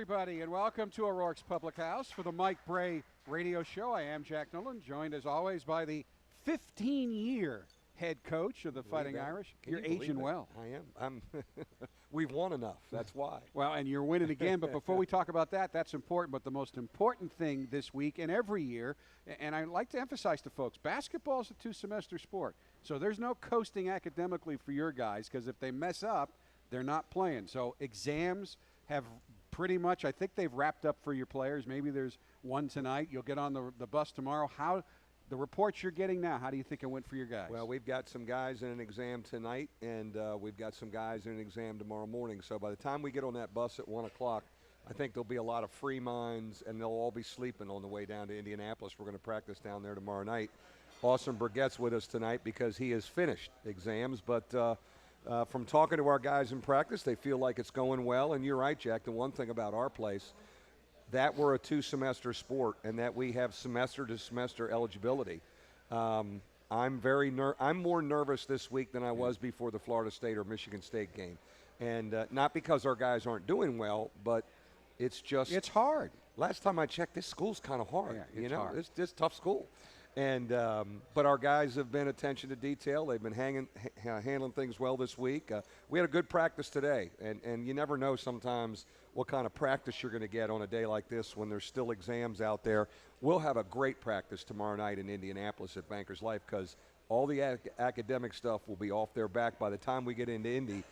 everybody, and welcome to O'Rourke's Public House for the Mike Brey Radio Show. I am Jack Nolan, joined as always by the 15-year head coach of the Fighting Irish. You're aging well. I am. We've won enough. That's why. Well, and you're winning again. But before we talk about that, that's important. But the most important thing this week and every year, and I like to emphasize to folks, basketball is a two-semester sport. So there's no coasting academically for your guys, because if they mess up, they're not playing. So exams have pretty much, I think they've wrapped up for your players. Maybe there's one tonight. You'll get on the bus tomorrow. How the reports you're getting now, how do you think it went for your guys? Well, we've got some guys in an exam tonight, and we've got some guys in an exam tomorrow morning. So by the time we get on that bus at 1 o'clock, I think there'll be a lot of free minds, and they'll all be sleeping on the way down to Indianapolis. We're going to practice down there tomorrow night. Austin Burgett's with us tonight because he has finished exams, but from talking to our guys in practice, they feel like it's going well. And you're right, Jack, the one thing about our place, that we're a two-semester sport and that we have semester-to-semester eligibility. I'm more nervous this week than I was before the Florida State or Michigan State game. And not because our guys aren't doing well, but it's just – it's hard. Last time I checked, this school's kind of hard. Yeah, hard. It's just tough school. And but our guys have been attention to detail. They've been handling things well this week. We had a good practice today, and you never know sometimes what kind of practice you're going to get on a day like this when there's still exams out there. We'll have a great practice tomorrow night in Indianapolis at Bankers Life because all the academic stuff will be off their back by the time we get into Indy.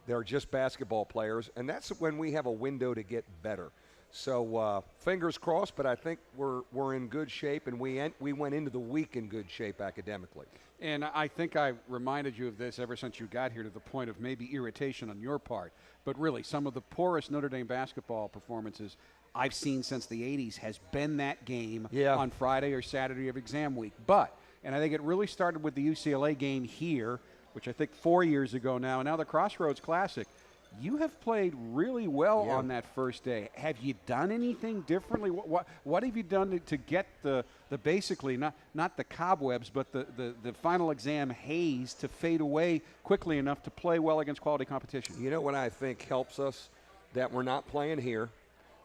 They're just basketball players, and that's when we have a window to get better. So fingers crossed, but I think we're in good shape, and we went into the week in good shape academically. And I think I reminded you of this ever since you got here, to the point of maybe irritation on your part. But really, some of the poorest Notre Dame basketball performances I've seen since the 80s has been that game on Friday or Saturday of exam week. And I think it really started with the UCLA game here, which I think 4 years ago now, and now the Crossroads Classic. You have played really well on that first day. Have you done anything differently? What have you done to get the basically, not the cobwebs, but the final exam haze to fade away quickly enough to play well against quality competition? You know what I think helps us? That we're not playing here,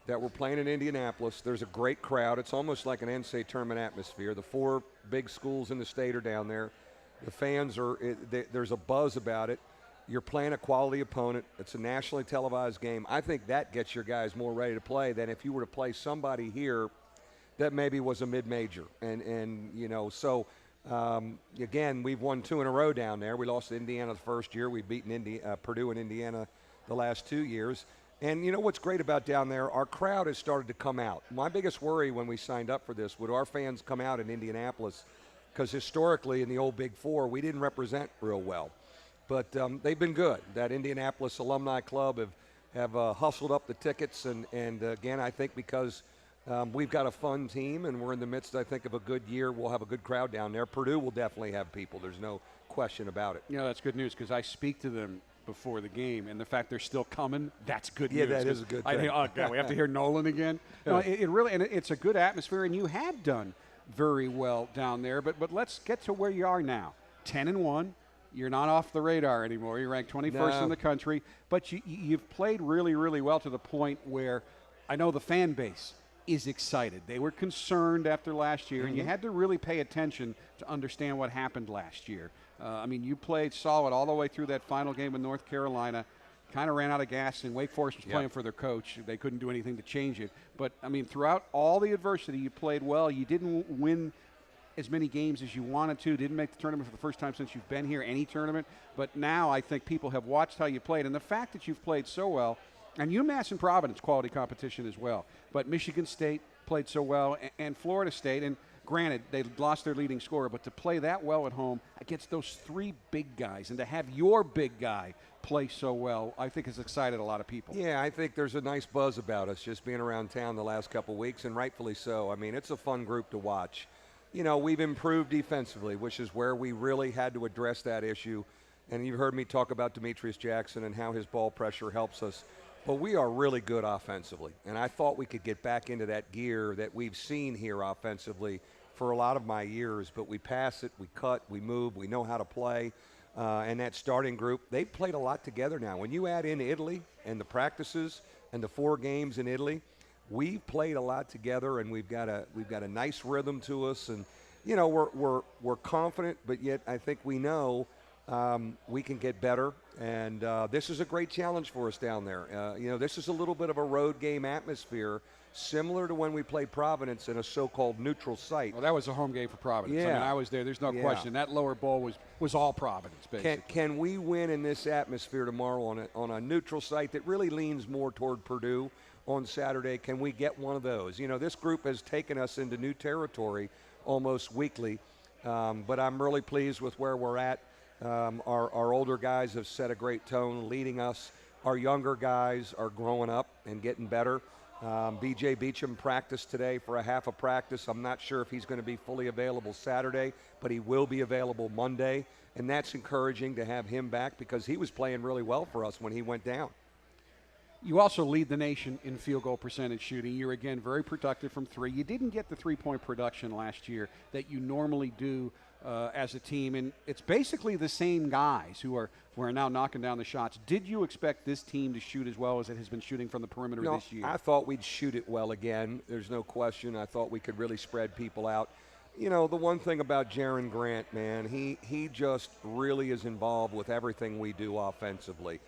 that we're playing in Indianapolis. There's a great crowd. It's almost like an NCAA tournament atmosphere. The 4 big schools in the state are down there. The fans there's a buzz about it. You're playing a quality opponent. It's a nationally televised game. I think that gets your guys more ready to play than if you were to play somebody here that maybe was a mid-major. And you know, so again, we've won 2 in a row down there. We lost to Indiana the first year. We've beaten Purdue and Indiana the last 2 years. And you know what's great about down there? Our crowd has started to come out. My biggest worry when we signed up for this, would our fans come out in Indianapolis? Because historically in the old Big Four, we didn't represent real well. But they've been good. That Indianapolis Alumni Club have hustled up the tickets. And again, I think because we've got a fun team and we're in the midst, I think, of a good year, we'll have a good crowd down there. Purdue will definitely have people. There's no question about it. You know, that's good news because I speak to them before the game, and the fact they're still coming, that's good news. Yeah, that is a good thing. Oh, God, we have to hear Nolan again. No, it really, and it's a good atmosphere, and you had done very well down there. But let's get to where you are now. 10-1. You're not off the radar anymore. You're ranked 21st in the country. But you've played really, really well to the point where I know the fan base is excited. They were concerned after last year, and you had to really pay attention to understand what happened last year. I mean, you played solid all the way through that final game with North Carolina. Kind of ran out of gas, and Wake Forest was playing for their coach. They couldn't do anything to change it. But, I mean, throughout all the adversity, you played well. You didn't win as many games as you wanted to. Didn't make the tournament for the first time since you've been here, any tournament. But now I think people have watched how you played. And the fact that you've played so well, and UMass and Providence quality competition as well. But Michigan State played so well, and Florida State. And granted, they lost their leading scorer. But to play that well at home against those 3 big guys, and to have your big guy play so well, I think has excited a lot of people. Yeah, I think there's a nice buzz about us just being around town the last couple of weeks, and rightfully so. I mean, it's a fun group to watch. You know, we've improved defensively, which is where we really had to address that issue. And you've heard me talk about Demetrius Jackson and how his ball pressure helps us. But we are really good offensively. And I thought we could get back into that gear that we've seen here offensively for a lot of my years. But we pass it, we cut, we move, we know how to play. And that starting group, they've played a lot together now. When you add in Italy and the practices, and the 4 games in Italy, we've played a lot together, and we've got a nice rhythm to us, and you know we're confident, but yet I think we know we can get better, and this is a great challenge for us down there. You know, this is a little bit of a road game atmosphere, similar to when we played Providence in a so-called neutral site. Well, that was a home game for Providence. Yeah. I mean, I was there. There's no question. That lower bowl was all Providence, basically. Can we win in this atmosphere tomorrow on a neutral site that really leans more toward Purdue on Saturday? Can we get one of those? You know, this group has taken us into new territory almost weekly, but I'm really pleased with where we're at. Our older guys have set a great tone leading us. Our younger guys are growing up and getting better. B.J. Beecham practiced today for a half a practice. I'm not sure if he's going to be fully available Saturday, but he will be available Monday, and that's encouraging to have him back because he was playing really well for us when he went down. You also lead the nation in field goal percentage shooting. You're, again, very productive from 3. You didn't get the three-point production last year that you normally do as a team, and it's basically the same guys who are now knocking down the shots. Did you expect this team to shoot as well as it has been shooting from the perimeter this year? I thought we'd shoot it well again. There's no question. I thought we could really spread people out. You know, the one thing about Jaron Grant, man, he just really is involved with everything we do offensively.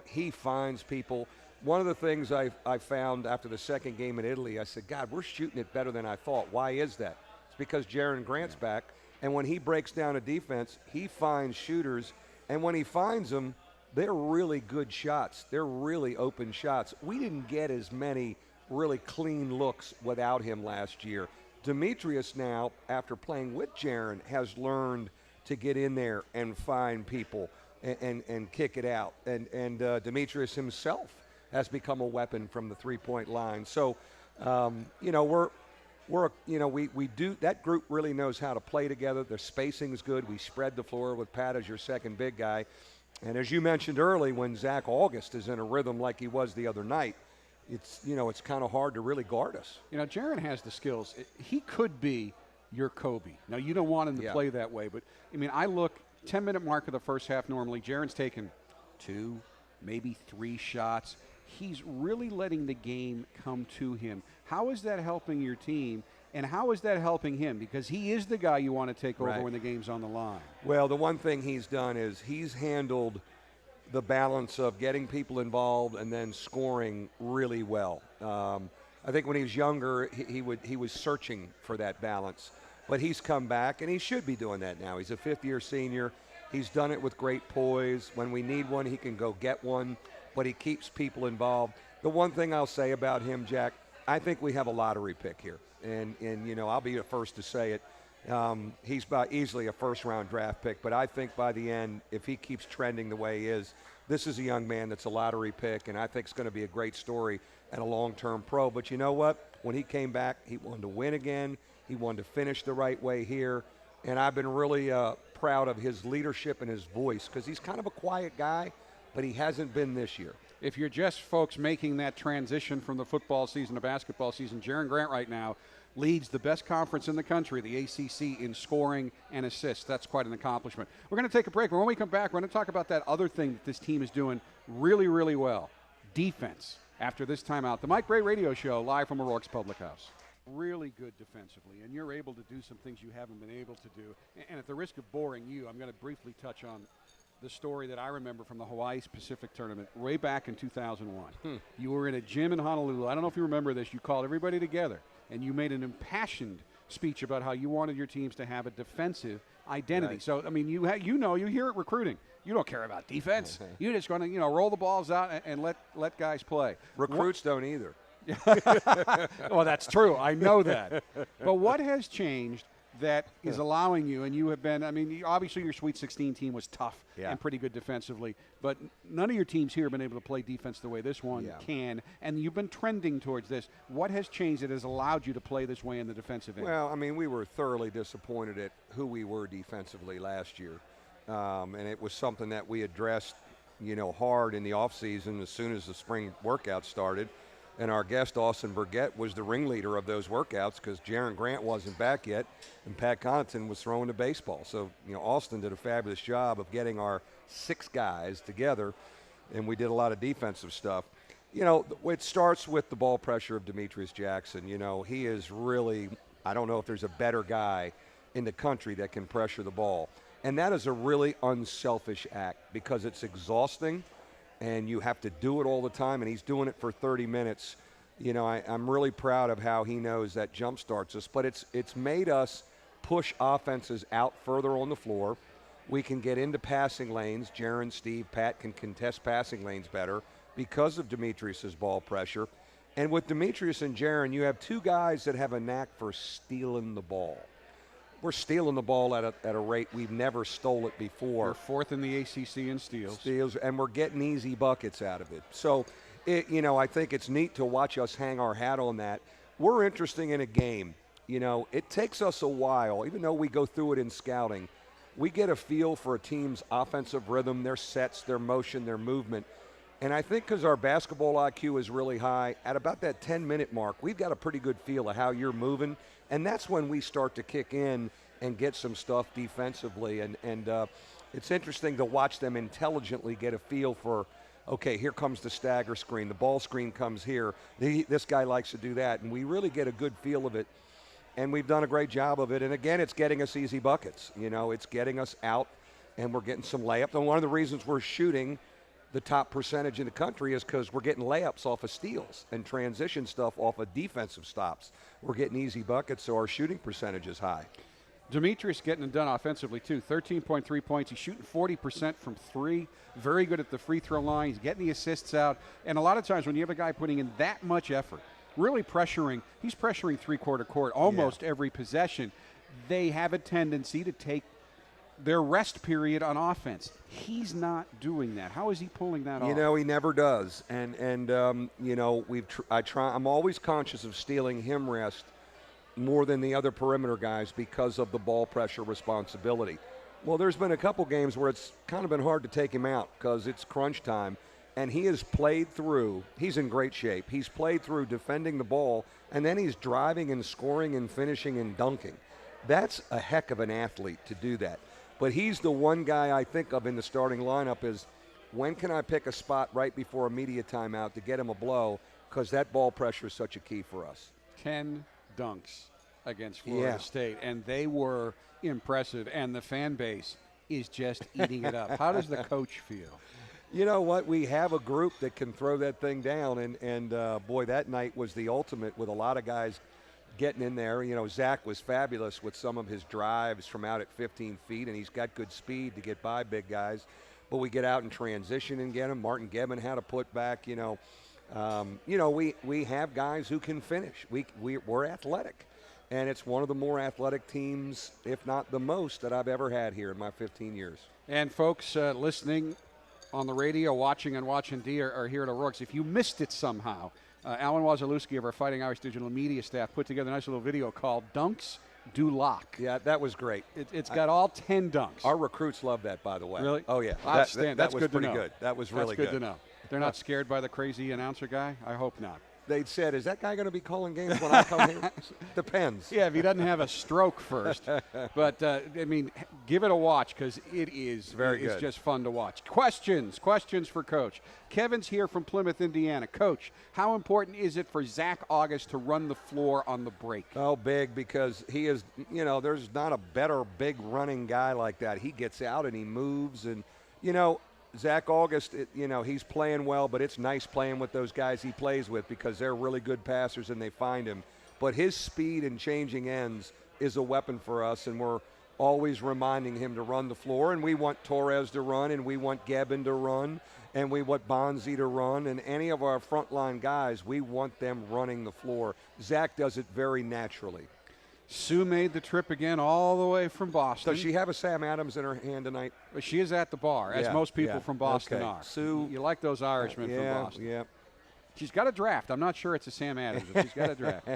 He finds people. One of the things I found after the second game in Italy, I said, God, we're shooting it better than I thought. Why is that? It's because Jaron Grant's back, and when he breaks down a defense, he finds shooters, and when he finds them, they're really good shots. They're really open shots. We didn't get as many really clean looks without him last year. Demetrius now, after playing with Jaron, has learned to get in there and find people and kick it out. And Demetrius himself has become a weapon from the three-point line. So, you know, we do, that group really knows how to play together. Their spacing is good. We spread the floor with Pat as your second big guy. And as you mentioned early, when Zach August is in a rhythm like he was the other night, it's kind of hard to really guard us. You know, Jaron has the skills. He could be your Kobe. Now, you don't want him to play that way, but, I mean, I look, 10-minute mark of the first half normally, Jaron's taken 2, maybe 3 shots. He's really letting the game come to him. How is that helping your team, and how is that helping him? Because he is the guy you want to take over when the game's on the line. Well, the one thing he's done is he's handled the balance of getting people involved and then scoring really well. I think when he was younger, he was searching for that balance. But he's come back, and he should be doing that now. He's a fifth-year senior. He's done it with great poise. When we need one, he can go get one, but he keeps people involved. The one thing I'll say about him, Jack, I think we have a lottery pick here. And you know, I'll be the first to say it. He's easily a first-round draft pick, but I think by the end, if he keeps trending the way he is, this is a young man that's a lottery pick, and I think it's going to be a great story and a long-term pro. But you know what? When he came back, he wanted to win again. He wanted to finish the right way here. And I've been really proud of his leadership and his voice because he's kind of a quiet guy, but he hasn't been this year. If you're just folks making that transition from the football season to basketball season, Jaron Grant right now leads the best conference in the country, the ACC, in scoring and assists. That's quite an accomplishment. We're going to take a break. When we come back, we're going to talk about that other thing that this team is doing really, really well, defense, after this timeout. The Mike Brey Radio Show, live from O'Rourke's Public House. Really good defensively, and you're able to do some things you haven't been able to do. And at the risk of boring you, I'm going to briefly touch on the story that I remember from the Hawaii Pacific Tournament way back in 2001. You were in a gym in Honolulu. I don't know if you remember this. You called everybody together, and you made an impassioned speech about how you wanted your teams to have a defensive identity. Right. So, I mean, you hear it recruiting. You don't care about defense. You're just going to, roll the balls out and let guys play. Recruits don't either. Well, that's true. I know that. But what has changed that is allowing you, and you have been, I mean, obviously your Sweet 16 team was tough and pretty good defensively, but none of your teams here have been able to play defense the way this one can, and you've been trending towards this. What has changed that has allowed you to play this way in the defensive end? Well, I mean, we were thoroughly disappointed at who we were defensively last year, and it was something that we addressed, hard in the offseason as soon as the spring workout started. And our guest, Austin Burgett, was the ringleader of those workouts because Jaron Grant wasn't back yet, and Pat Connaughton was throwing the baseball. So, Austin did a fabulous job of getting our 6 guys together, and we did a lot of defensive stuff. it starts with the ball pressure of Demetrius Jackson. He is really, I don't know if there's a better guy in the country that can pressure the ball. And that is a really unselfish act because it's exhausting and you have to do it all the time, and he's doing it for 30 minutes. I'm really proud of how he knows that jump starts us, but it's made us push offenses out further on the floor. We can get into passing lanes. Jaron, Steve, Pat can contest passing lanes better because of Demetrius's ball pressure. And with Demetrius and Jaron, you have two guys that have a knack for stealing the ball. We're stealing the ball at a rate we've never stole it before. We're fourth in the ACC in steals. And we're getting easy buckets out of it. So, I think it's neat to watch us hang our hat on that. We're interesting in a game. It takes us a while, even though we go through it in scouting. We get a feel for a team's offensive rhythm, their sets, their motion, their movement. And I think because our basketball IQ is really high, at about that 10-minute mark, we've got a pretty good feel of how you're moving. And that's when we start to kick in and get some stuff defensively. And it's interesting to watch them intelligently get a feel for, okay, here comes the stagger screen. The ball screen comes here. This guy likes to do that. And we really get a good feel of it. And we've done a great job of it. And, again, it's getting us easy buckets. It's getting us out, and we're getting some layups. And one of the reasons we're shooting the top percentage in the country is because we're getting layups off of steals and transition stuff off of defensive stops. We're getting easy buckets, so our shooting percentage is high. Demetrius getting it done offensively, too. 13.3 points. He's shooting 40% from three. Very good at the free throw line. He's getting the assists out. And a lot of times when you have a guy putting in that much effort, really pressuring, he's pressuring three-quarter court almost every possession, they have a tendency to take their rest period on offense. He's not doing that. How is he pulling that off? He never does. And I'm always conscious of stealing him rest more than the other perimeter guys because of the ball pressure responsibility. Well, there's been a couple games where it's kind of been hard to take him out because it's crunch time, and he has played through. He's in great shape. He's played through defending the ball, and then he's driving and scoring and finishing and dunking. That's a heck of an athlete to do that. But he's the one guy I think of in the starting lineup is when can I pick a spot right before a media timeout to get him a blow, because that ball pressure is such a key for us. 10 dunks against Florida State, and they were impressive, and the fan base is just eating it up. How does the coach feel? You know what? We have a group that can throw that thing down, and boy, that night was the ultimate with a lot of guys getting in there. Zach was fabulous with some of his drives from out at 15 feet, and he's got good speed to get by big guys. But we get out in transition and get him. Martin Gebbin had a putback. We have guys who can finish. We're athletic, and it's one of the more athletic teams, if not the most, that I've ever had here in my 15 years. And folks listening on the radio, watching on Watch and D are here at O'Rourke's. If you missed it somehow, Alan Wazalewski of our Fighting Irish Digital Media staff put together a nice little video called Dunks Do Lock. Yeah, that was great. It's got all 10 dunks. Our recruits love that, by the way. Really? Oh, yeah. Outstanding. That That's was good pretty to know. good. That was really good. That's good to know. They're not scared by the crazy announcer guy? I hope not. They said, is that guy going to be calling games when I come here? Depends. Yeah, if he doesn't have a stroke first. But, give it a watch because it is very good. It's just fun to watch. Questions for Coach. Kevin's here from Plymouth, Indiana. Coach, how important is it for Zach August to run the floor on the break? Oh, big, because he is, there's not a better big running guy like that. He gets out and he moves, and, Zach August, he's playing well, but it's nice playing with those guys he plays with because they're really good passers and they find him. But his speed and changing ends is a weapon for us, and we're always reminding him to run the floor. And we want Torres to run, and we want Gebbin to run, and we want Bonzi to run, and any of our frontline guys, we want them running the floor. Zach does it very naturally. Sue made the trip again all the way from Boston. Does she have a Sam Adams in her hand tonight? She is at the bar, as most people from Boston are. Sue, you like those Irishmen from Boston. Yeah. She's got a draft. I'm not sure it's a Sam Adams, but she's got a draft.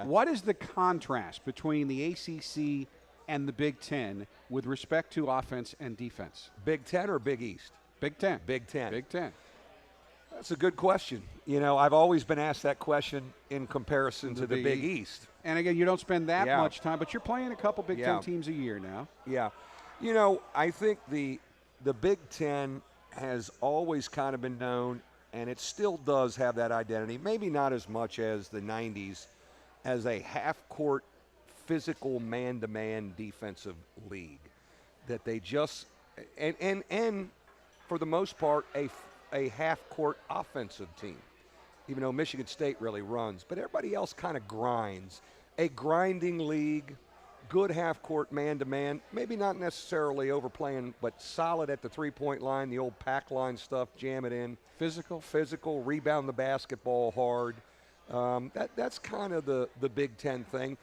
What is the contrast between the ACC and the Big Ten with respect to offense and defense? Big Ten or Big East? Big Ten. Big Ten. Big Ten. That's a good question. I've always been asked that question in comparison to the Big East. And again, you don't spend that much time, but you're playing a couple Big Ten teams a year now. Yeah. I think the Big Ten has always kind of been known and it still does have that identity, maybe not as much as the 90s, as a half-court physical man-to-man defensive league. That they just, and for the most part, a half-court offensive team, even though Michigan State really runs. But everybody else kind of grinds. A grinding league, good half-court man-to-man, maybe not necessarily overplaying, but solid at the three-point line, the old pack line stuff, jam it in. Physical, rebound the basketball hard. That's kind of the Big Ten thing.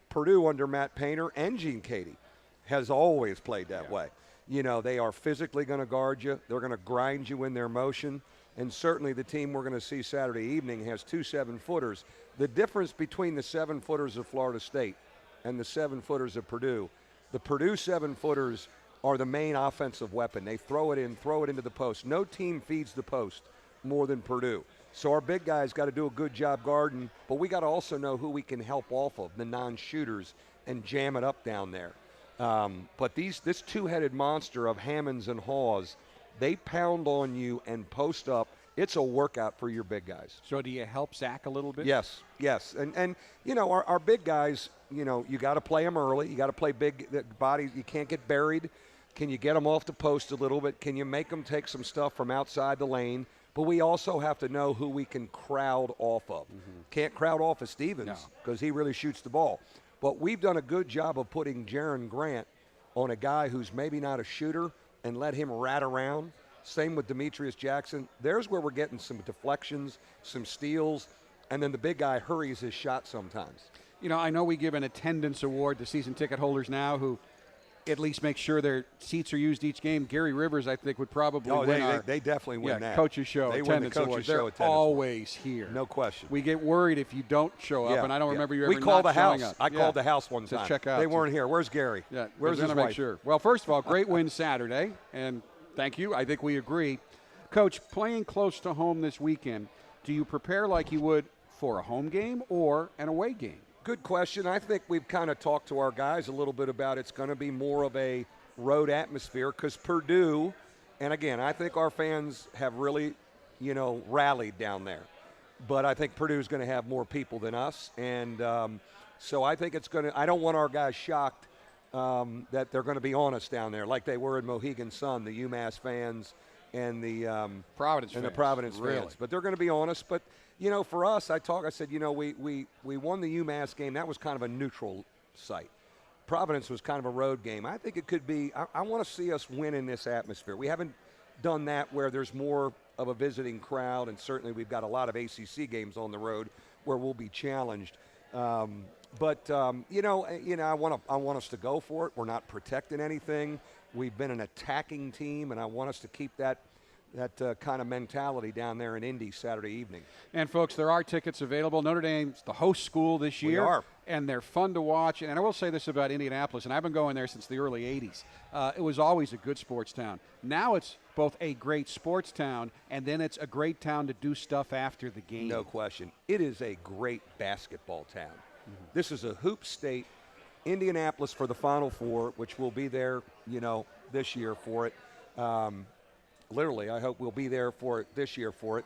Purdue under Matt Painter and Gene Katie has always played that way. You know, they are physically going to guard you. They're going to grind you in their motion. And certainly the team we're going to see Saturday evening has 2 7-footers. The difference between the 7-footers of Florida State and the 7-footers of Purdue, the Purdue 7-footers are the main offensive weapon. They throw it into the post. No team feeds the post more than Purdue. So our big guys got to do a good job guarding, but we got to also know who we can help off of, the non-shooters, and jam it up down there. But this two-headed monster of Hammonds and Haws, they pound on you and post up. It's a workout for your big guys. So do you help Zach a little bit? Yes. And you know, our big guys, you know, you got to play them early. You got to play big bodies. You can't get buried. Can you get them off the post a little bit? Can you make them take some stuff from outside the lane? But we also have to know who we can crowd off of. Can't crowd off of Stevens because he really shoots the ball. But we've done a good job of putting Jaron Grant on a guy who's maybe not a shooter and let him rat around. Same with Demetrius Jackson. There's where we're getting some deflections, some steals, and then the big guy hurries his shot sometimes. You know, I know we give an attendance award to season ticket holders now who at least make sure their seats are used each game. Gary Rivers, I think, would probably win they definitely win that. Coach's show they attendance win the award. Coach's show They're always here. No question. We get worried if you don't show up, and I don't remember you ever We call not the house. showing up. I called the house one to time. check out. They weren't here. Where's Gary? Yeah, where's his make wife? sure. Well, first of all, great win Saturday, and thank you. I think we agree. Coach, playing close to home this weekend, do you prepare like you would for a home game or an away game? Good question. I think we've kind of talked to our guys a little bit about it's going to be more of a road atmosphere because Purdue, and again, I think our fans have really, you know, rallied down there. But I think Purdue's going to have more people than us. And so I think it's going to – I don't want our guys shocked that they're going to be on us down there like they were in Mohegan Sun, the UMass fans and the Providence fans. But they're going to be on us. But, you know, for us, I said, you know, we won the UMass game. That was kind of a neutral site. Providence was kind of a road game. I think it could be – I want to see us win in this atmosphere. We haven't done that where there's more of a visiting crowd, and certainly we've got a lot of ACC games on the road where we'll be challenged. But you know, I want us to go for it. We're not protecting anything. We've been an attacking team, and I want us to keep that kind of mentality down there in Indy Saturday evening. And, folks, there are tickets available. Notre Dame's the host school this year. We are. And they're fun to watch. And I will say this about Indianapolis, and I've been going there since the early 80s. It was always a good sports town. Now it's both a great sports town, and then it's a great town to do stuff after the game. No question. It is a great basketball town. Mm-hmm. This is a hoop state. Indianapolis for the Final Four, which will be there, you know, this year for it. Literally, I hope we'll be there for it this year for it.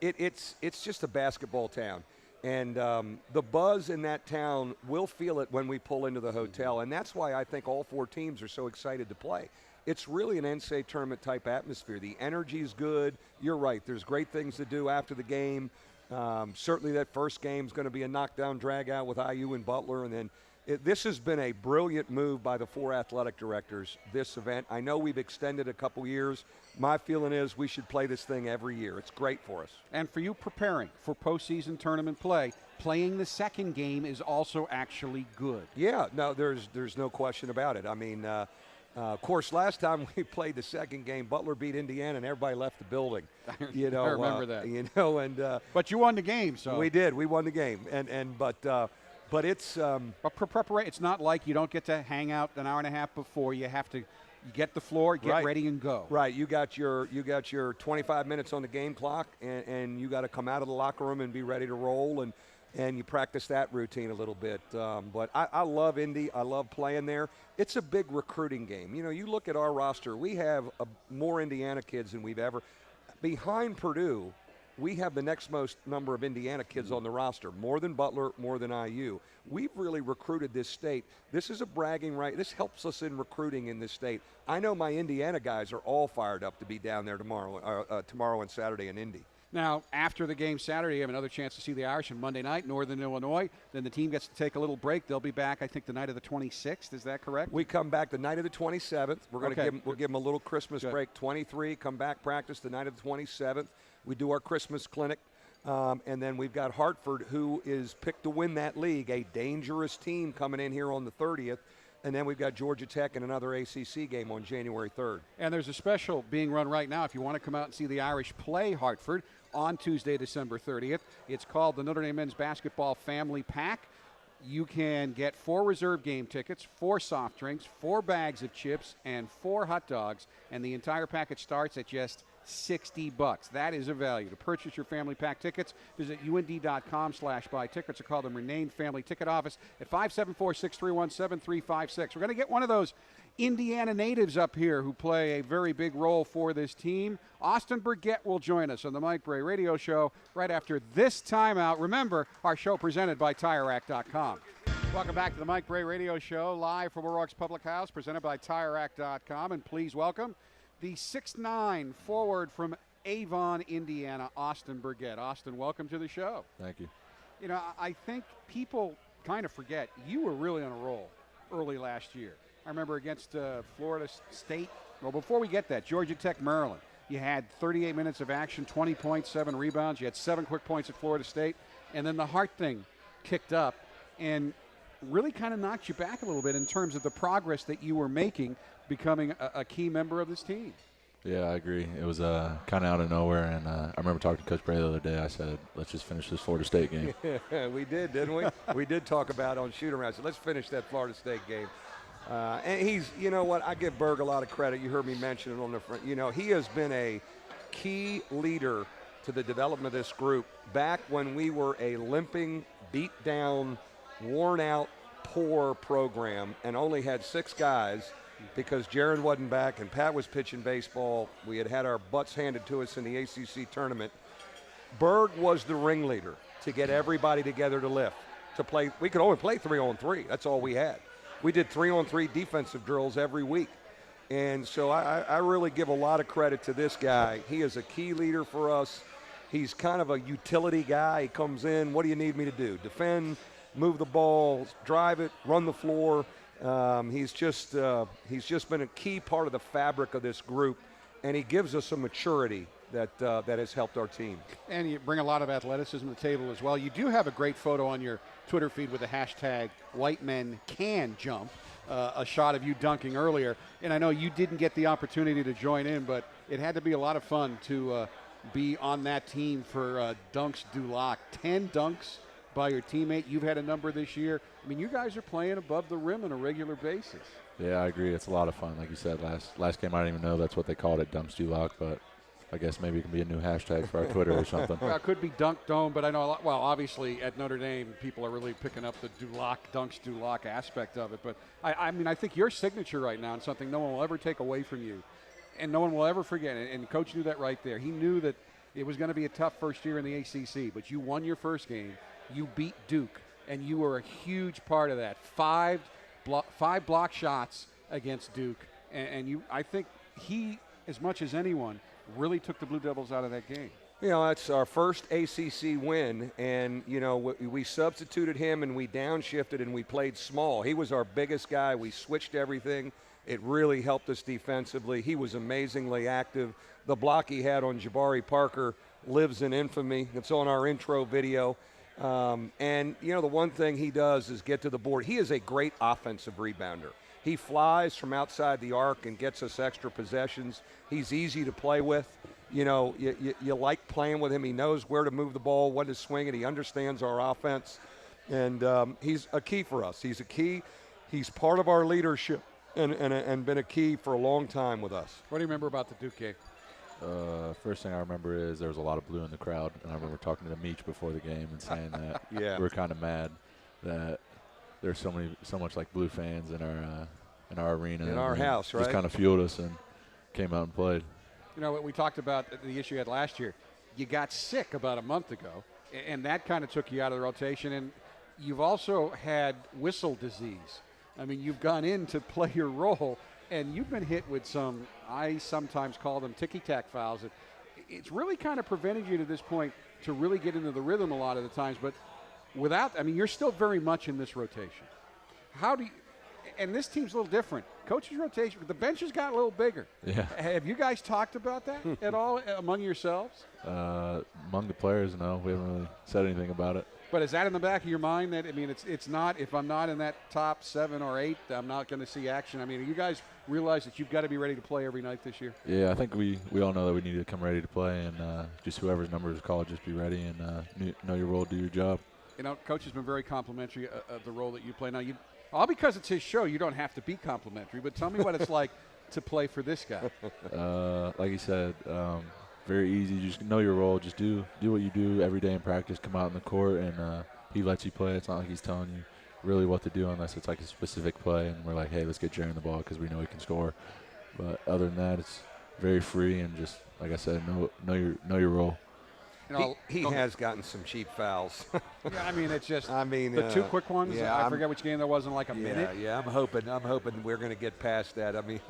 It's just a basketball town. And the buzz in that town, we'll feel it when we pull into the hotel. And that's why I think all four teams are so excited to play. It's really an NCAA tournament type atmosphere. The energy's good. You're right. There's great things to do after the game. Certainly that first game is going to be a knockdown drag out with IU and Butler. And then this has been a brilliant move by the four athletic directors, this event. I know we've extended a couple years. My feeling is we should play this thing every year. It's great for us. And for you preparing for postseason tournament play, playing the second game is also actually good. Yeah, no, there's no question about it. I mean, of course, last time we played the second game, Butler beat Indiana and everybody left the building. You know, I remember that. You know, and but you won the game, so we did. We won the game, but it's preparation. It's not like you don't get to hang out an hour and a half before. You have to get the floor, get ready, and go. Right. You got your 25 minutes on the game clock, and you got to come out of the locker room and be ready to roll, and you practice that routine a little bit. But I love Indy. I love playing there. It's a big recruiting game. You know, you look at our roster. We have more Indiana kids than we've ever. Behind Purdue, we have the next most number of Indiana kids on the roster, more than Butler, more than IU. We've really recruited this state. This is a bragging right. This helps us in recruiting in this state. I know my Indiana guys are all fired up to be down there tomorrow and Saturday in Indy. Now, after the game Saturday, you have another chance to see the Irish on Monday night, Northern Illinois. Then the team gets to take a little break. They'll be back, I think, the night of the 26th. Is that correct? We come back the night of the 27th. We're going to give them a little Christmas break. 23, come back, practice the night of the 27th. We do our Christmas clinic. And then we've got Hartford, who is picked to win that league, a dangerous team coming in here on the 30th. And then we've got Georgia Tech and another ACC game on January 3rd. And there's a special being run right now if you want to come out and see the Irish play Hartford on Tuesday, December 30th. It's called the Notre Dame Men's Basketball Family Pack. You can get 4 reserve game tickets, 4 soft drinks, 4 bags of chips, and 4 hot dogs. And the entire package starts at just $60. That is a value. To purchase your family pack tickets, visit und.com/buy tickets or call the Renane Family Ticket Office at 574-631-7356. We're going to get one of those Indiana natives up here who play a very big role for this team. Austin Burgett will join us on the Mike Brey Radio Show right after this timeout. Remember, our show presented by TireRack.com. Welcome back to the Mike Brey Radio Show, live from O'Rourke's Public House, presented by TireRack.com. And please welcome the 6'9" forward from Avon, Indiana, Austin Burgett. Austin, welcome to the show. Thank you. You know, I think people kind of forget you were really on a roll early last year. I remember against Florida State. Well, before we get that, Georgia Tech, Maryland. You had 38 minutes of action, 20 points, 7 rebounds. You had 7 quick points at Florida State. And then the Hart thing kicked up and really kind of knocked you back a little bit in terms of the progress that you were making becoming a key member of this team. Yeah, I agree. It was kind of out of nowhere, and I remember talking to Coach Brey the other day. I said, let's just finish this Florida State game. We did, didn't we? We did talk about on shoot around. So let's finish that Florida State game. And he's, you know what, I give Berg a lot of credit. You heard me mention it on the front. You know, he has been a key leader to the development of this group back when we were a limping, beat down, worn out, poor program and only had 6 guys because Jaron wasn't back and Pat was pitching baseball. We had our butts handed to us in the ACC tournament. Berg was the ringleader to get everybody together to lift, to play. We could only play 3-on-3. That's all we had. We did 3-on-3 defensive drills every week. And so I really give a lot of credit to this guy. He is a key leader for us. He's kind of a utility guy. He comes in, what do you need me to do? Defend, move the ball, drive it, run the floor. He's just been a key part of the fabric of this group, and he gives us a maturity that has helped our team. And you bring a lot of athleticism to the table as well. You do have a great photo on your Twitter feed with the hashtag White Men Can Jump, a shot of you dunking earlier. And I know you didn't get the opportunity to join in, but it had to be a lot of fun to be on that team for Dunks Do Lock. 10 dunks by your teammate. You've had a number this year. I mean, you guys are playing above the rim on a regular basis. Yeah, I agree. It's a lot of fun. Like you said, last game I didn't even know that's what they called it, Dunks Do Lock, but I guess maybe it can be a new hashtag for our Twitter or something. Well, it could be Dunk Dome, but I know obviously at Notre Dame, people are really picking up the Dunks Do Lock aspect of it. But I mean, I think your signature right now is something no one will ever take away from you, and no one will ever forget it. And Coach knew that right there. He knew that it was going to be a tough first year in the ACC, but you won your first game. You beat Duke, and you were a huge part of that. 5 block shots against Duke, and you. I think he, as much as anyone, really took the Blue Devils out of that game. You know, it's our first ACC win, and, you know, we substituted him and we downshifted and we played small. He was our biggest guy. We switched everything. It really helped us defensively. He was amazingly active. The block he had on Jabari Parker lives in infamy. It's on our intro video. And, you know, the one thing he does is get to the board. He is a great offensive rebounder. He flies from outside the arc and gets us extra possessions. He's easy to play with. You know, you like playing with him. He knows where to move the ball, when to swing it. He understands our offense. And he's a key for us. He's a key. He's part of our leadership and been a key for a long time with us. What do you remember about the Duke game? First thing I remember is there was a lot of blue in the crowd, and I remember talking to Meach before the game and saying that we were kind of mad that there's so much like blue fans in our arena. In our house, right? Just kind of fueled us and came out and played. You know, we talked about the issue you had last year. You got sick about a month ago, and that kind of took you out of the rotation. And you've also had whistle disease. I mean, you've gone in to play your role, and you've been hit with some, I sometimes call them ticky-tack fouls. It's really kind of prevented you to this point to really get into the rhythm a lot of the times. But without, I mean, you're still very much in this rotation. How do you, and this team's a little different. Coach's rotation, the bench has got a little bigger. Yeah. Have you guys talked about that at all among yourselves? Among the players, no. We haven't really said anything about it. But is that in the back of your mind that, I mean, it's not, if I'm not in that top 7 or 8, I'm not going to see action? I mean, you guys realize that you've got to be ready to play every night this year? Yeah, I think we all know that we need to come ready to play, and just whoever's number is called, just be ready and know your role, do your job. You know, Coach has been very complimentary of the role that you play. Now, all because it's his show, you don't have to be complimentary, but tell me what it's like to play for this guy. Like you said, very easy. Just know your role. Just do what you do every day in practice. Come out in the court, and he lets you play. It's not like he's telling you really what to do unless it's like a specific play, and we're like, hey, let's get Jerry the ball because we know he can score. But other than that, it's very free, and just, like I said, know your role. You know, he has gotten some cheap fouls. Yeah, I mean, it's just the 2 quick ones. Yeah, I forget which game there was in like a minute. Yeah, I'm hoping we're going to get past that. I mean,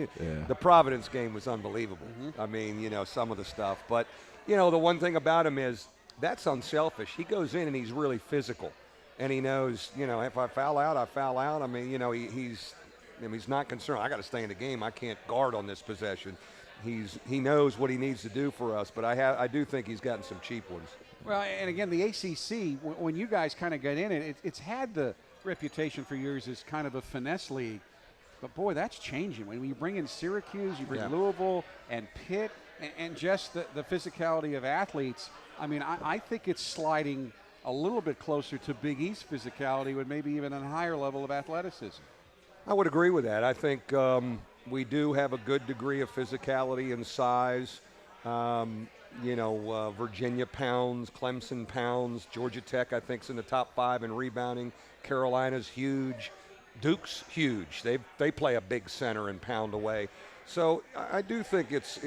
the Providence game was unbelievable. I mean, you know, some of the stuff. But, you know, the one thing about him is that's unselfish. He goes in and he's really physical. And he knows, you know, if I foul out, I foul out. I mean, you know, he's not concerned. I got to stay in the game. I can't guard on this possession. He knows what he needs to do for us, but I do think he's gotten some cheap ones. Well, and again, the ACC, when you guys kind of got in it, it's had the reputation for years as kind of a finesse league. But, boy, that's changing. When you bring in Syracuse, you bring Louisville and Pitt, and just the physicality of athletes, I mean, I think it's sliding a little bit closer to Big East physicality with maybe even a higher level of athleticism. I would agree with that. I think we do have a good degree of physicality and size. You know, Virginia pounds, Clemson pounds, Georgia Tech I think is in the top 5 in rebounding. Carolina's huge, Duke's huge. They play a big center and pound away. So I do think it's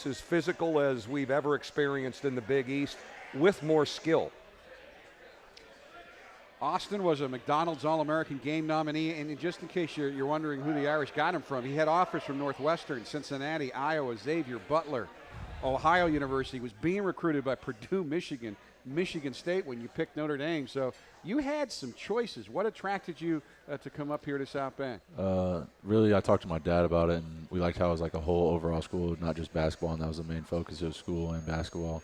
as physical as we've ever experienced in the Big East with more skill. Austin was a McDonald's All-American Game nominee, and just in case you're wondering who the Irish got him from, he had offers from Northwestern, Cincinnati, Iowa, Xavier, Butler, Ohio University, was being recruited by Purdue, Michigan, Michigan State when you picked Notre Dame. So you had some choices. What attracted you to come up here to South Bend? Really, I talked to my dad about it, and we liked how it was like a whole overall school, not just basketball, and that was the main focus of school and basketball.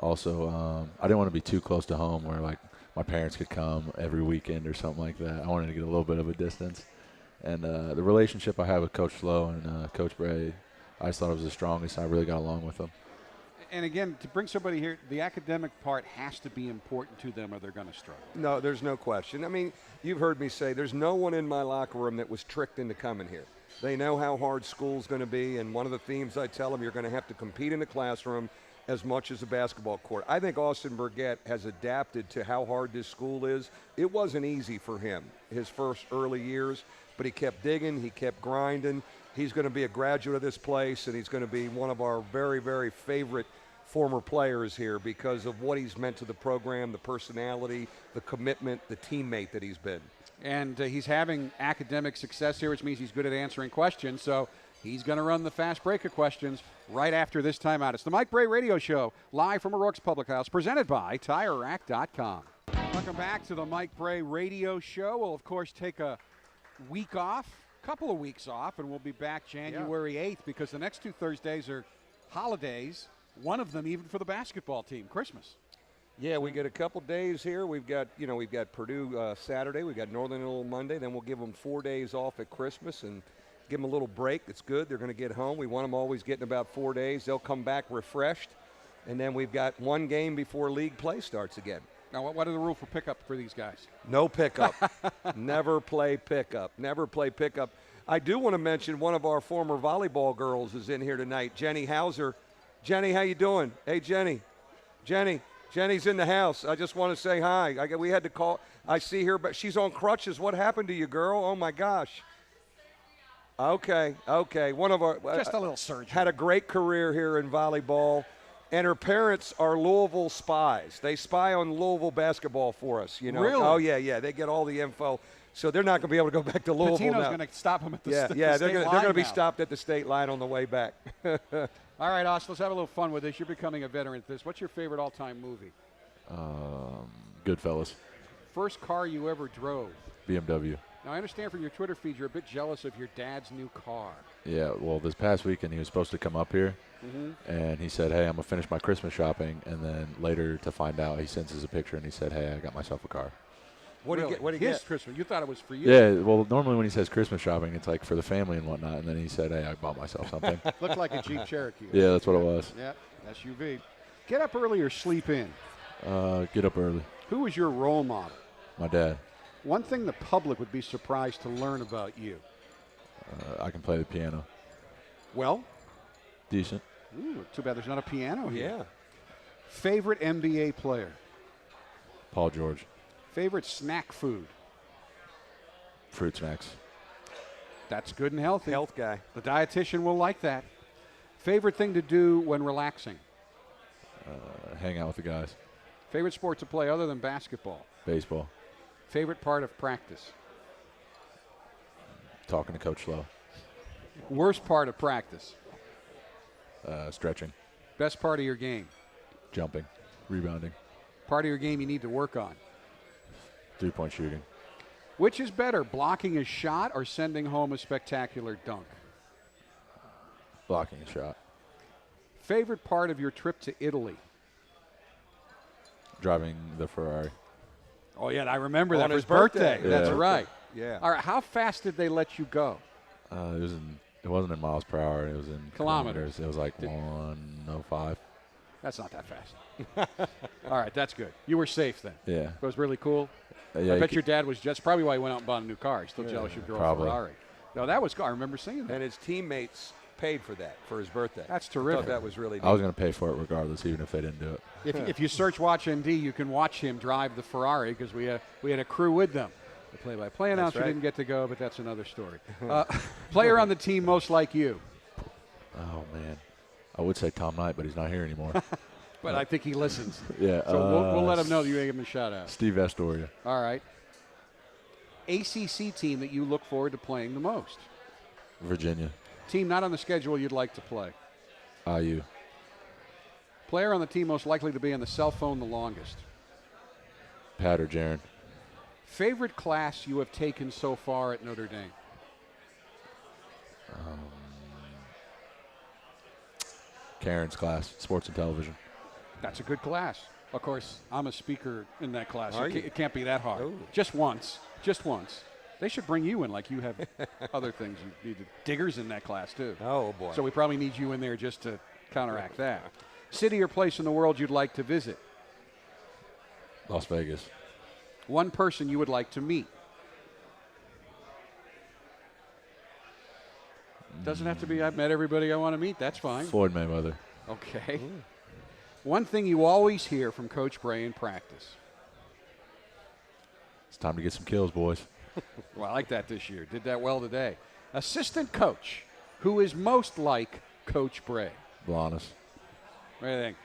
Also, I didn't want to be too close to home where, like, my parents could come every weekend or something like that. I wanted to get a little bit of a distance. And the relationship I had with Coach Flo and Coach Brey, I just thought it was the strongest. I really got along with them. And again, to bring somebody here, the academic part has to be important to them or they're going to struggle. No, there's no question. I mean, you've heard me say there's no one in my locker room that was tricked into coming here. They know how hard school's going to be, and one of the themes I tell them, you're going to have to compete in the classroom as much as a basketball court. I think Austin Burgett has adapted to how hard this school is. It wasn't easy for him his first early years, but he kept digging, he kept grinding. He's going to be a graduate of this place, and he's going to be one of our very, very favorite former players here because of what he's meant to the program, the personality, the commitment, the teammate that he's been. And he's having academic success here, which means he's good at answering questions. So he's going to run the fast break of questions right after this timeout. It's the Mike Brey Radio Show, live from O'Rourke's Public House, presented by TireRack.com. Welcome back to the Mike Brey Radio Show. We'll, of course, take a week off, couple of weeks off, and we'll be back January 8th because the next 2 Thursdays are holidays, one of them even for the basketball team, Christmas. Yeah, we get a couple days here. We've got Purdue Saturday. We've got Northern Illinois Monday. Then we'll give them 4 days off at Christmas and give them a little break. It's good. They're going to get home. We want them always getting about 4 days. They'll come back refreshed. And then we've got one game before league play starts again. Now, what are the rules for pickup for these guys? No pickup. Never play pickup. Never play pickup. I do want to mention one of our former volleyball girls is in here tonight, Jenny Hauser. Jenny, how you doing? Hey, Jenny. Jenny's in the house. I just want to say hi. We had to call. I see her, but she's on crutches. What happened to you, girl? Oh, my gosh. Okay. One of our Just a little surgery. had a great career here in volleyball, and her parents are Louisville spies. They spy on Louisville basketball for us. You know. Really? Oh yeah. They get all the info. So they're not going to be able to go back to Louisville Patino's now. going to stop them at the Yeah, the yeah, state they're line going to be now. stopped at the state line on the way back. All right, Austin, let's have a little fun with this. You're becoming a veteran at this. What's your favorite all-time movie? Goodfellas, First car you ever drove? BMW. Now, I understand from your Twitter feed you're a bit jealous of your dad's new car. Yeah, well, this past weekend he was supposed to come up here, and he said, "Hey, I'm gonna finish my Christmas shopping," and then later to find out, he sends us a picture and he said, "Hey, I got myself a car." What do you Really? get? What do you His get? Christmas. You thought it was for you. Yeah, well, normally when he says Christmas shopping, it's like for the family and whatnot, and then he said, "Hey, I bought myself something." Looked like a Jeep Cherokee. Yeah, that's what it was. Yeah, SUV. Get up early or sleep in? Get up early. Who was your role model? My dad. One thing the public would be surprised to learn about you. I can play the piano. Well, Decent. ooh, too bad there's not a piano here. Yeah. Favorite NBA player? Paul George. Favorite snack food? Fruit snacks. That's good and healthy. Health guy. The dietitian will like that. Favorite thing to do when relaxing? Hang out with the guys. Favorite sport to play other than basketball? Baseball. Favorite part of practice? Talking to Coach Lowe. Worst part of practice? Stretching. Best part of your game? Jumping. Rebounding. Part of your game you need to work on? 3-point shooting. Which is better, blocking a shot or sending home a spectacular dunk? Blocking a shot. Favorite part of your trip to Italy? Driving the Ferrari. Oh, yeah, I remember On that for his his birthday. birthday. That's Yeah. right. Yeah. All right, how fast did they let you go? It wasn't in miles per hour. It was in Kilometers. It was like 105. That's not that fast. All right, that's good. You were safe then. Yeah. It was really cool. Yeah, I bet your dad was just probably why he went out and bought a new car. He's still jealous you drove probably. a Ferrari. No, that was cool. I remember seeing that. And his teammates paid for that for his birthday. That's I terrific. thought that was really neat. I was going to pay for it regardless, even if they didn't do it. If you search Watch ND, you can watch him drive the Ferrari because we had a crew with them. The play-by-play announcer right. didn't get to go, but that's another story. Player on the team most like you, Oh, man. I would say Tom Knight, but he's not here anymore. but I think he listens. Yeah. So we'll let him know that you gave him a shout-out. Steve Astoria. All right. ACC team that you look forward to playing the most. Virginia. Team not on the schedule you'd like to play. IU. Player on the team most likely to be on the cell phone the longest. Pat or Jaron. Favorite class you have taken so far at Notre Dame? Karen's class, sports and television. That's a good class. Of course, I'm a speaker in that class. Are you? It can't be that hard. Oh. Just once. Just once. They should bring you in like you have other things. You need diggers in that class, too. Oh, boy. So we probably need you in there just to counteract that. City or place in the world you'd like to visit? Las Vegas. One person you would like to meet? Doesn't have to be I've met everybody I want to meet. That's fine. Floyd Mayweather. Okay. One thing you always hear from Coach Brey in practice. It's time to get some kills, boys. Well, I like that this year. Did that well today. Assistant coach who is most like Coach Brey. Blanas. What do you think?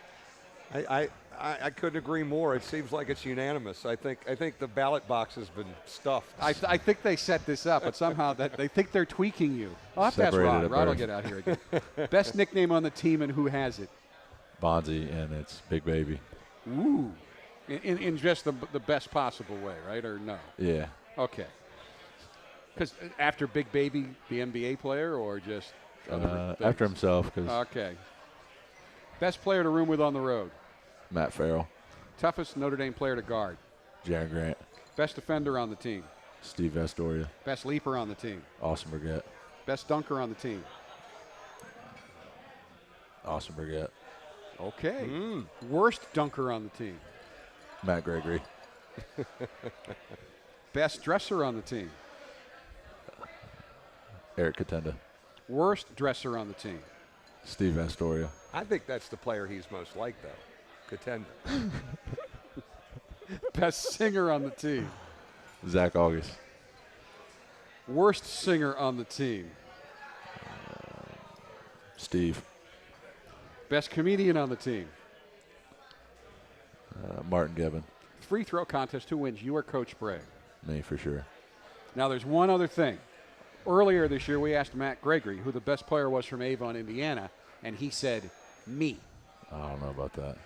I couldn't agree more. It seems like it's unanimous. I think the ballot box has been stuffed. I think they set this up, but somehow that they think they're tweaking you. I'll have to ask Separated Rod. at Rod will birth. get out here again. Best nickname on the team and who has it? Bonzi, and it's Big Baby. Ooh. In just the best possible way, right? Or no? Yeah. Okay. Because after Big Baby, the NBA player, or just other things? After himself, because Okay. Best player to room with on the road? Matt Farrell, Toughest Notre Dame player to guard? Jaron Grant, Best defender on the team? Steve Astoria, Best leaper on the team? Austin Burgett, Best dunker on the team? Austin Burgett, Okay. Worst dunker on the team? Matt Gregory, Best dresser on the team? Eric Katenda, Worst dresser on the team? Steve Astoria, I think that's the player he's most like, though. Contender. Best singer on the team? Zach August, Worst singer on the team? Steve. Best comedian on the team. Martin Gibbon. Free throw contest, who wins, you or Coach Brey? Me, for sure. Now, there's one other thing. Earlier this year, we asked Matt Gregory who the best player was from Avon, Indiana, and he said, me. I don't know about that.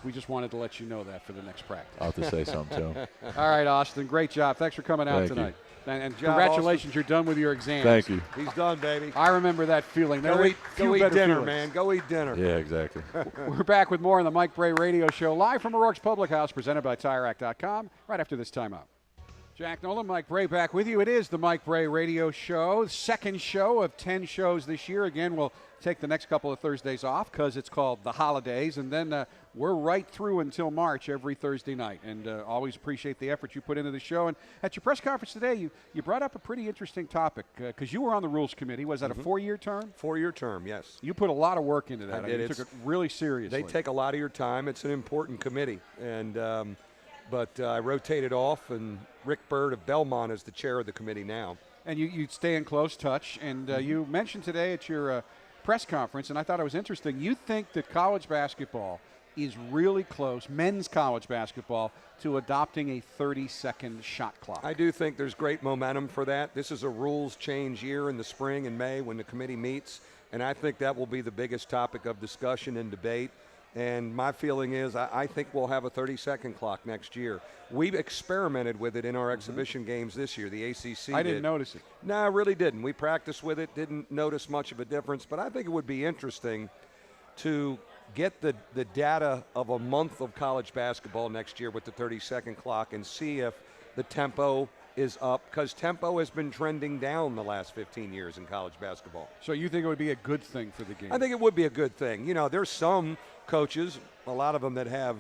We just wanted to let you know that for the next practice. I'll have to say something to him. All right, Austin, great job. Thanks for coming out Thank tonight. And job, congratulations, you're done with your exams. Thank you. He's done, baby. I remember that feeling. Go eat dinner, feelings. man. Go eat dinner. Yeah, exactly. We're back with more on the Mike Brey Radio Show, live from O'Rourke's Public House, presented by TireRack.com, right after this timeout. Jack Nolan, Mike Brey back with you. It is the Mike Brey Radio Show, second show of 10 shows this year. Again, we'll take the next couple of Thursdays off because it's called the holidays, and then we're right through until March every Thursday night. And always appreciate the effort you put into the show. And at your press conference today, you brought up a pretty interesting topic because you were on the Rules Committee. Was that a 4-year term? 4-year term, yes. You put a lot of work into that. I did. You took it really seriously. They take a lot of your time. It's an important committee. And but I rotated off, and Rick Bird of Belmont is the chair of the committee now. And you stay in close touch. And you mentioned today at your press conference, and I thought it was interesting, you think that college basketball is really close, men's college basketball, to adopting a 30-second shot clock. I do think there's great momentum for that. This is a rules change year in the spring and May when the committee meets, and I think that will be the biggest topic of discussion and debate. And my feeling is I think we'll have a 30-second clock next year. We've experimented with it in our exhibition games this year. The ACC I didn't notice it. No, I really didn't. We practiced with it, didn't notice much of a difference. But I think it would be interesting to get the data of a month of college basketball next year with the 30-second clock and see if the tempo is up, because tempo has been trending down the last 15 years in college basketball. So you think it would be a good thing for the game? I think it would be a good thing. You know, there's some coaches, a lot of them that have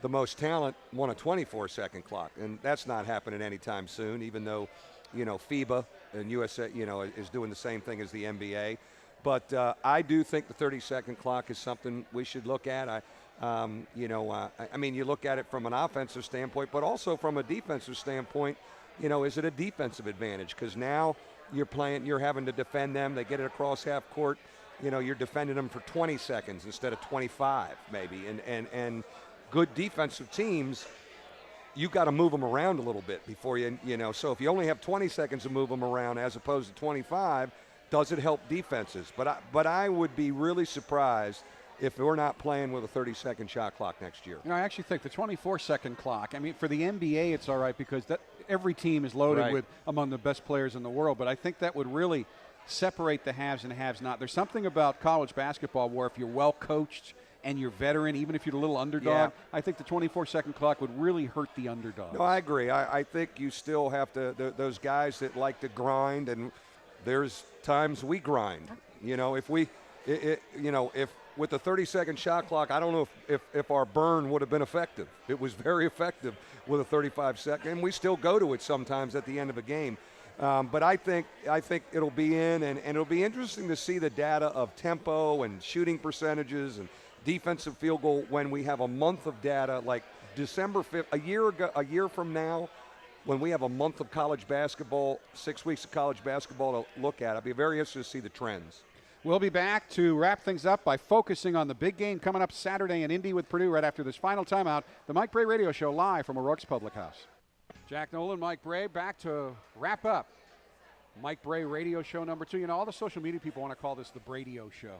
the most talent, want a 24-second clock, and that's not happening anytime soon, even though, you know, FIBA and USA, you know, is doing the same thing as the NBA. But I do think the 30-second clock is something we should look at. I mean, you look at it from an offensive standpoint, but also from a defensive standpoint. You know, is it a defensive advantage? Because now you're having to defend them. They get it across half court. You know, you're defending them for 20 seconds instead of 25 maybe. And good defensive teams, you've got to move them around a little bit before you know. So if you only have 20 seconds to move them around as opposed to 25, does it help defenses? But I would be really surprised if we're not playing with a 30-second shot clock next year. You know, I actually think the 24-second clock, I mean, for the NBA it's all right because every team is loaded with among the best players in the world, but I think that would really separate the haves and haves not. There's something about college basketball where if you're well coached and you're veteran, even if you're a little underdog, I think the 24-second clock would really hurt the underdog. No, I agree. I think you still have to, those guys that like to grind, and there's times we grind. You know, if with the 30-second shot clock, I don't know if our burn would have been effective. It was very effective with a 35-second, and we still go to it sometimes at the end of a game. But I think it'll be in, and it'll be interesting to see the data of tempo and shooting percentages and defensive field goal when we have a month of data, like December 5th, a year from now, when we have a month of college basketball, 6 weeks of college basketball to look at. I'll be very interested to see the trends. We'll be back to wrap things up by focusing on the big game coming up Saturday in Indy with Purdue right after this final timeout. The Mike Brey Radio Show live from O'Rourke's Public House. Jack Nolan, Mike Brey, back to wrap up Mike Brey Radio Show number 2. You know, all the social media people want to call this the Bradio Show.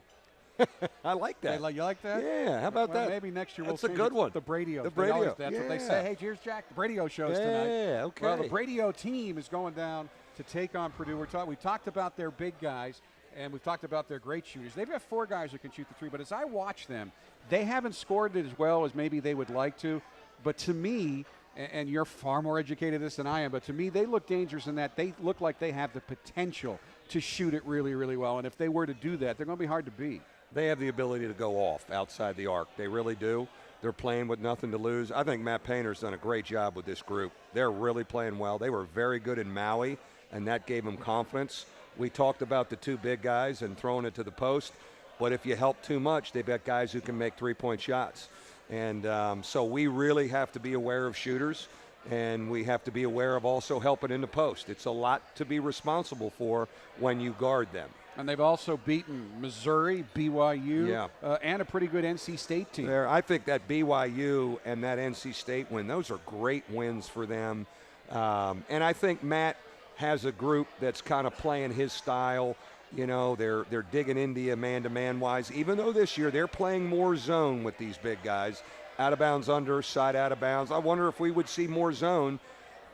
I like that. You like that? Yeah, how about that? Maybe next year That's we'll a good one. The Bradio. The Bradio. That's what they say. Hey, here's Jack. The Bradio Show's tonight. Yeah, okay. Well, the Bradio team is going down to take on Purdue. We talked about their big guys, and we've talked about their great shooters. They've got 4 guys who can shoot the 3, but as I watch them, they haven't scored it as well as maybe they would like to. But to me, and you're far more educated in this than I am, but to me, they look dangerous in that they look like they have the potential to shoot it really, really well. And if they were to do that, they're going to be hard to beat. They have the ability to go off outside the arc. They really do. They're playing with nothing to lose. I think Matt Painter's done a great job with this group. They're really playing well. They were very good in Maui, and that gave them confidence. We talked about the 2 big guys and throwing it to the post, but if you help too much, they've got guys who can make 3-point shots. And so we really have to be aware of shooters, and we have to be aware of also helping in the post. It's a lot to be responsible for when you guard them. And they've also beaten Missouri, BYU, Yeah. and a pretty good NC State team. I think that BYU and that NC State win, those are great wins for them. And I think Matt has a group that's kind of playing his style. You know, they're digging India man-to-man wise, even though this year they're playing more zone with these big guys. Out of bounds under, side out of bounds. I wonder if we would see more zone,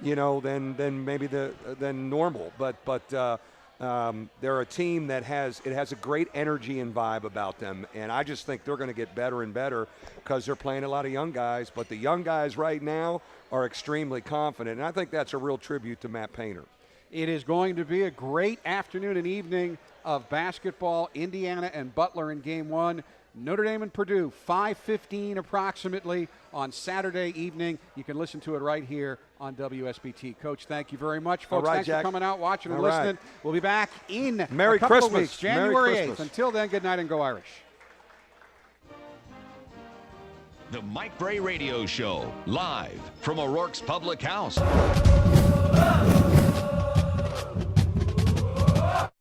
you know, than maybe than normal. But they're a team that has a great energy and vibe about them, and I just think they're going to get better and better because they're playing a lot of young guys. But the young guys right now are extremely confident, and I think that's a real tribute to Matt Painter. It is going to be a great afternoon and evening of basketball. Indiana and Butler in Game 1. Notre Dame and Purdue, 5:15 approximately on Saturday evening. You can listen to it right here on WSBT. Coach, thank you very much, folks. All right, Thanks Jack. for coming out, watching, and All right. listening. We'll be back in Merry a couple Christmas. of weeks, Merry January 8th. Christmas. Until then, good night and go Irish. The Mike Brey Radio Show, live from O'Rourke's Public House.